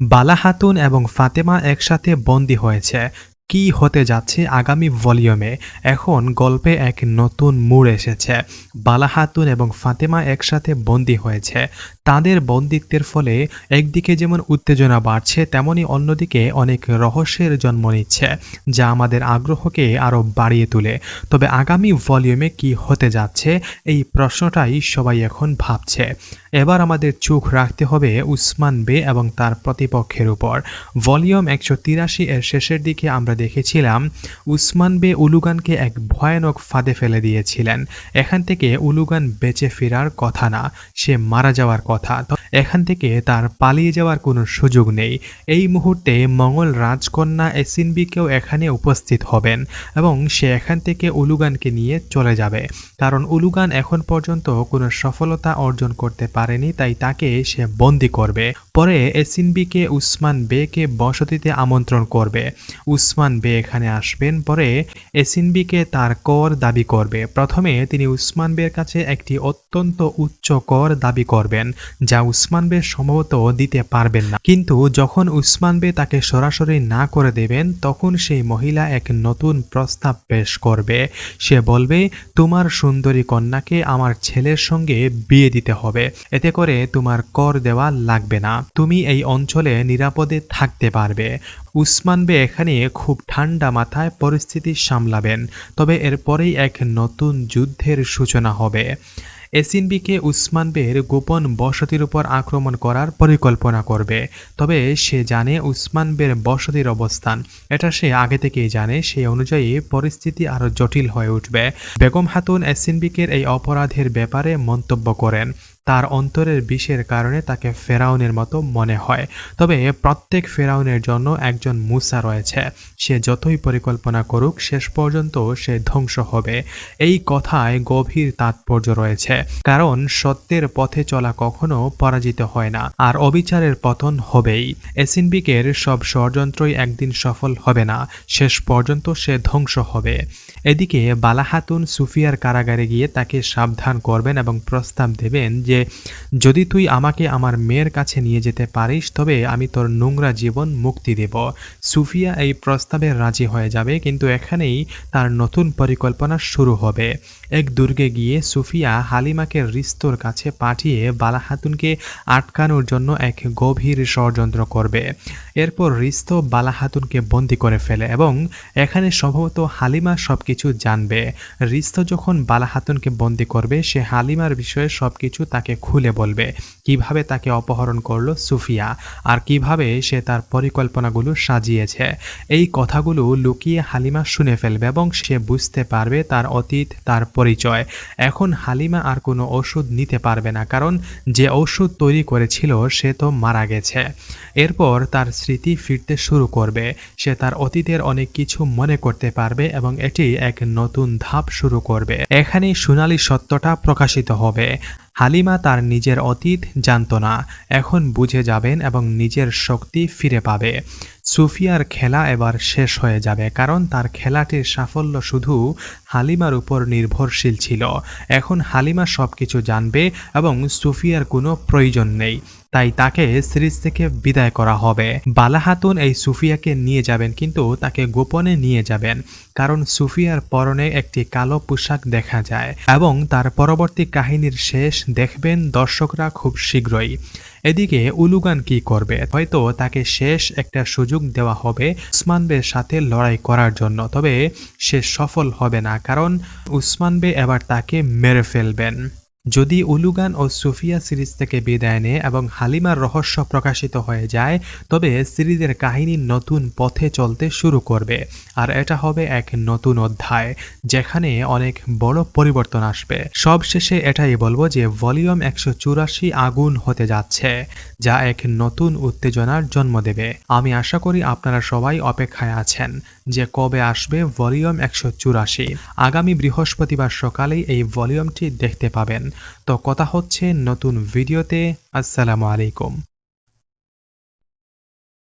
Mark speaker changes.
Speaker 1: বালা খাতুন এবং ফাতেমা একসাথে বন্দী হয়েছে। কি হতে যাচ্ছে আগামী ভলিউমে? এখন গল্পে এক নতুন মোড় এসেছে। বালা খাতুন এবং ফাতেমা একসাথে বন্দী হয়েছে। তাদের বন্দিত্বের ফলে একদিকে যেমন উত্তেজনা বাড়ছে, তেমনি অন্যদিকে অনেক রহস্যের জন্ম নিচ্ছে, যা আমাদের আগ্রহকে আরও বাড়িয়ে তোলে। তবে আগামী ভলিউমে কি হতে যাচ্ছে, এই প্রশ্নটাই সবাই এখন ভাবছে। এবার আমাদের চোখ রাখতে হবে উসমান বে এবং তার প্রতিপক্ষের উপর। ভলিউম 183 এর শেষের দিকে আমরা দেখেছিলাম উসমান বে উলুগানকে এক ভয়ানক ফাঁদে ফেলে দিয়েছিলেন। এখান থেকে উলুগান বেঁচে ফেরার কথা না, সে মারা যাওয়ার কথা। এখান থেকে তার পালিয়ে যাওয়ার কোনো সুযোগ নেই। এই মুহূর্তে মঙ্গল রাজকন্যা এসিনবিকেও এখানে উপস্থিত হবেন এবং সে এখান থেকে উলুগানকে নিয়ে চলে যাবে, কারণ উলুগান এখন পর্যন্ত কোনো সফলতা অর্জন করতে পারেনি, তাই তাকে সে বন্দী করবে। পরে এসিনবিকে উসমান বেকে বসতিতে আমন্ত্রণ করবে। উসমান বে এখানে আসবেন, পরে এসিনবিকে তার কর দাবি করবে। প্রথমে তিনি উসমান বের কাছে একটি অত্যন্ত উচ্চ কর দাবি করবেন, যা উসমান বে সম্ভবত দিতে পারবেন না। কিন্তু যখন উসমান বে তাকে সরাসরি না করে দেবেন, তখন সেই মহিলা এক নতুন প্রস্তাব পেশ করবে। সে বলবে, তোমার সুন্দরী কন্যাকে আমার ছেলের সঙ্গে বিয়ে দিতে হবে, এতে করে তোমার কর দেওয়া লাগবে না, তুমি এই অঞ্চলে নিরাপদে থাকতে পারবে। উসমান বে এখানে খুব ঠান্ডা মাথায় পরিস্থিতি সামলাবেন, তবে এরপরেই এক নতুন যুদ্ধের সূচনা হবে। এসিনবিকে উসমান বের গোপন বসতির উপর আক্রমণ করার পরিকল্পনা করবে। তবে সে জানে উসমান বের বসতির অবস্থান, এটা সে আগে থেকেই জানে। সেই অনুযায়ী পরিস্থিতি আরো জটিল হয়ে উঠবে। বেগম খাতুন এসিনবিকের এই অপরাধের ব্যাপারে মন্তব্য করেন। তার অন্তরের বিষের কারণে তাকে ফেরাউনের মতো মনে হয়। তবে প্রত্যেক ফেরাউনের জন্য একজন মুসা রয়েছে। সে যতই পরিকল্পনা করুক, শেষ পর্যন্ত সে ধ্বংস হবে। এই কথায় গভীর তাৎপর্য রয়েছে, কারণ সত্যের পথে চলা কখনো পরাজিত হয় না, আর অবিচারের পতন হবেই। এসিনবিকের সব ষড়যন্ত্রই একদিন সফল হবে না, শেষ পর্যন্ত সে ধ্বংস হবে। এদিকে বালা খাতুন সুফিয়ার কারাগারে গিয়ে তাকে সাবধান করবেন এবং প্রস্তাব দেবেন যে, যদি তুই আমাকে আমার মেয়ের কাছে নিয়ে যেতে পারিস, তবে আমি তোর নোংরা জীবন মুক্তি দেব। সুফিয়া এই প্রস্তাবে রাজি হয়ে যাবে, কিন্তু এখানেই তার নতুন পরিকল্পনা শুরু হবে। এক দুর্গে গিয়ে সুফিয়া হালিমাকে রিস্তোর কাছে পাঠিয়ে বালা খাতুনকে আটকানোর জন্য এক গভীর ষড়যন্ত্র করবে। এরপর রিস্তো বালা খাতুনকে বন্দী করে ফেলে এবং এখানে সম্ভবত হালিমা সবকিছু জানবে। রিস্তো যখন বালা খাতুনকে বন্দী করবে, সে হালিমার বিষয়ে সবকিছু তাকে খুলে বলবে, কিভাবে তাকে অপহরণ করলো সুফিয়া, আর কিভাবে সে তার পরিকল্পনাগুলো সাজিয়েছে। এই কথাগুলো লুকিয়ে হালিমা শুনে ফেলবে এবং সে বুঝতে পারবে তার অতীত, তার পরিচয়। এখন হালিমা আর কোনো ওষুধ নিতে পারবে না, কারণ যে ওষুধ তৈরি করেছিল সে তো মারা গেছে। এরপর তার স্মৃতি ফিরতে শুরু করবে, সে তার অতীতের অনেক কিছু মনে করতে পারবে এবং এটি এক নতুন ধাপ শুরু করবে। এখানেই সোনালী সত্যটা প্রকাশিত হবে। হালিমা তার নিজের অতীত জানত না, এখন বুঝে যাবেন এবং নিজের শক্তি ফিরে পাবে। সুফিয়ার খেলা এবার শেষ হয়ে যাবে, কারণ তার খেলাটির সাফল্য শুধু হালিমার উপর নির্ভরশীল ছিল। এখন হালিমা সবকিছু জানবে এবং সুফিয়ার কোনো প্রয়োজন নেই, তাই তাকে সিরিজ থেকে বিদায় করা হবে। বালা খাতুন এই সুফিয়াকে নিয়ে যাবেন, কিন্তু তাকে গোপনে নিয়ে যাবেন, কারণ সুফিয়ার পরনে একটি কালো পোশাক দেখা যায় এবং তার পরবর্তী কাহিনীর শেষ দেখবেন দর্শকরা খুব শীঘ্রই। এদিকে উলুগান কি করবে? হয়তো তাকে শেষ একটা সুযোগ দেওয়া হবে উসমান বের সাথে লড়াই করার জন্য, তবে সে সফল হবে না, কারণ উসমান বে এবার তাকে মেরে ফেলবেন। যদি উলুগান ও সুফিয়া সিরিজ থেকে বিদায় নেয় এবং হালিমার রহস্য প্রকাশিত হয়ে যায়, তবে সিরিজের কাহিনী নতুন পথে চলতে শুরু করবে, আর এটা হবে এক নতুন অধ্যায়, যেখানে অনেক বড় পরিবর্তন আসবে। সবশেষে এটাই বলবো যে ভলিউম 184 আগুন হতে যাচ্ছে, যা এক নতুন উত্তেজনার জন্ম দেবে। আমি আশা করি আপনারা সবাই অপেক্ষায় আছেন যে কবে আসবে ভলিউম 184। আগামী বৃহস্পতিবার সকালেই এই ভলিউমটি দেখতে পাবেন। তো কথা হচ্ছে নতুন ভিডিওতে। আসসালামু আলাইকুম।